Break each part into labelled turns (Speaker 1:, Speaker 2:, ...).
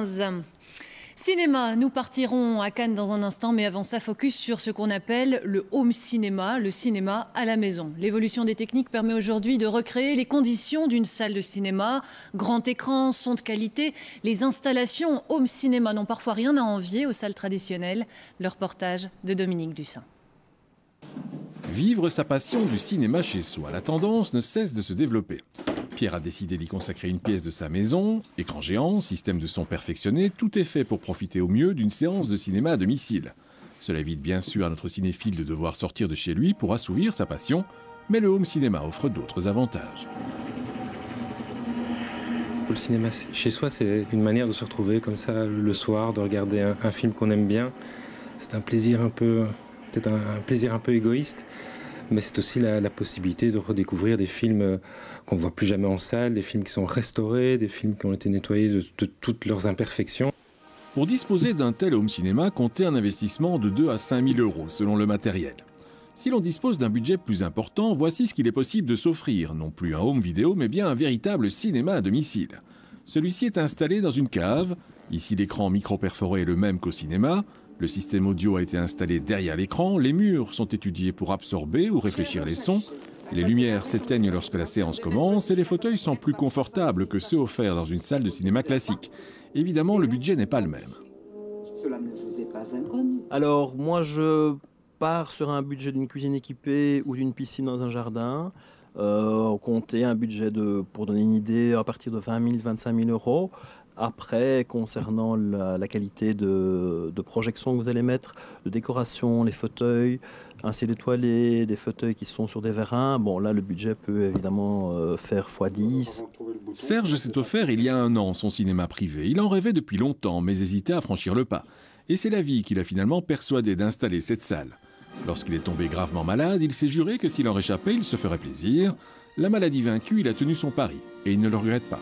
Speaker 1: 15. Cinéma, nous partirons à Cannes dans un instant, mais avant ça, focus sur ce qu'on appelle le home cinéma, le cinéma à la maison. L'évolution des techniques permet aujourd'hui de recréer les conditions d'une salle de cinéma. Grand écran, son de qualité, les installations home cinéma n'ont parfois rien à envier aux salles traditionnelles. Le reportage de Dominique Dussin.
Speaker 2: Vivre sa passion du cinéma chez soi, la tendance ne cesse de se développer. Pierre a décidé d'y consacrer une pièce de sa maison, écran géant, système de son perfectionné, tout est fait pour profiter au mieux d'une séance de cinéma à domicile. Cela évite bien sûr à notre cinéphile de devoir sortir de chez lui pour assouvir sa passion, mais le home cinéma offre d'autres avantages.
Speaker 3: Le cinéma chez soi, c'est une manière de se retrouver comme ça le soir, de regarder un film qu'on aime bien. C'est un plaisir peut-être un plaisir un peu égoïste, mais c'est aussi la possibilité de redécouvrir des films qu'on ne voit plus jamais en salle, des films qui sont restaurés, des films qui ont été nettoyés de toutes leurs imperfections.
Speaker 2: Pour disposer d'un tel home cinéma, comptez un investissement de 2 à 5 000 € selon le matériel. Si l'on dispose d'un budget plus important, voici ce qu'il est possible de s'offrir, non plus un home vidéo, mais bien un véritable cinéma à domicile. Celui-ci est installé dans une cave. Ici, l'écran micro-perforé est le même qu'au cinéma. Le système audio a été installé derrière l'écran, les murs sont étudiés pour absorber ou réfléchir les sons, les lumières s'éteignent lorsque la séance commence et les fauteuils sont plus confortables que ceux offerts dans une salle de cinéma classique. Évidemment, le budget n'est pas le même.
Speaker 4: Cela ne vous est pas inconnu.
Speaker 5: Alors, moi, je pars sur un budget d'une cuisine équipée ou d'une piscine dans un jardin. Compter un budget pour donner une idée, à partir de 20 000, 25 000 €. Après, concernant la qualité de projection que vous allez mettre, de décoration, les fauteuils, un ciel étoilé, des fauteuils qui sont sur des vérins, bon là le budget peut évidemment faire x10.
Speaker 2: Serge s'est offert il y a 1 an son cinéma privé. Il en rêvait depuis longtemps, mais hésitait à franchir le pas. Et c'est la vie qui l'a finalement persuadé d'installer cette salle. Lorsqu'il est tombé gravement malade, il s'est juré que s'il en réchappait, il se ferait plaisir. La maladie vaincue, il a tenu son pari, et il ne le regrette pas.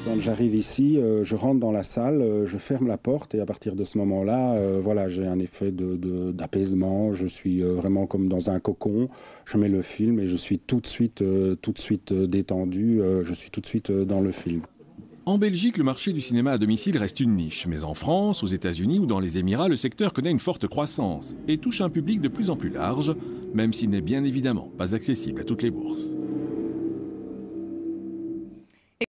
Speaker 6: Quand j'arrive ici, je rentre dans la salle, je ferme la porte et à partir de ce moment-là, voilà, j'ai un effet d'apaisement. Je suis vraiment comme dans un cocon. Je mets le film et je suis tout de suite détendu. Je suis tout de suite dans le film.
Speaker 2: En Belgique, le marché du cinéma à domicile reste une niche. Mais en France, aux États-Unis ou dans les Émirats, le secteur connaît une forte croissance et touche un public de plus en plus large, même s'il n'est bien évidemment pas accessible à toutes les bourses.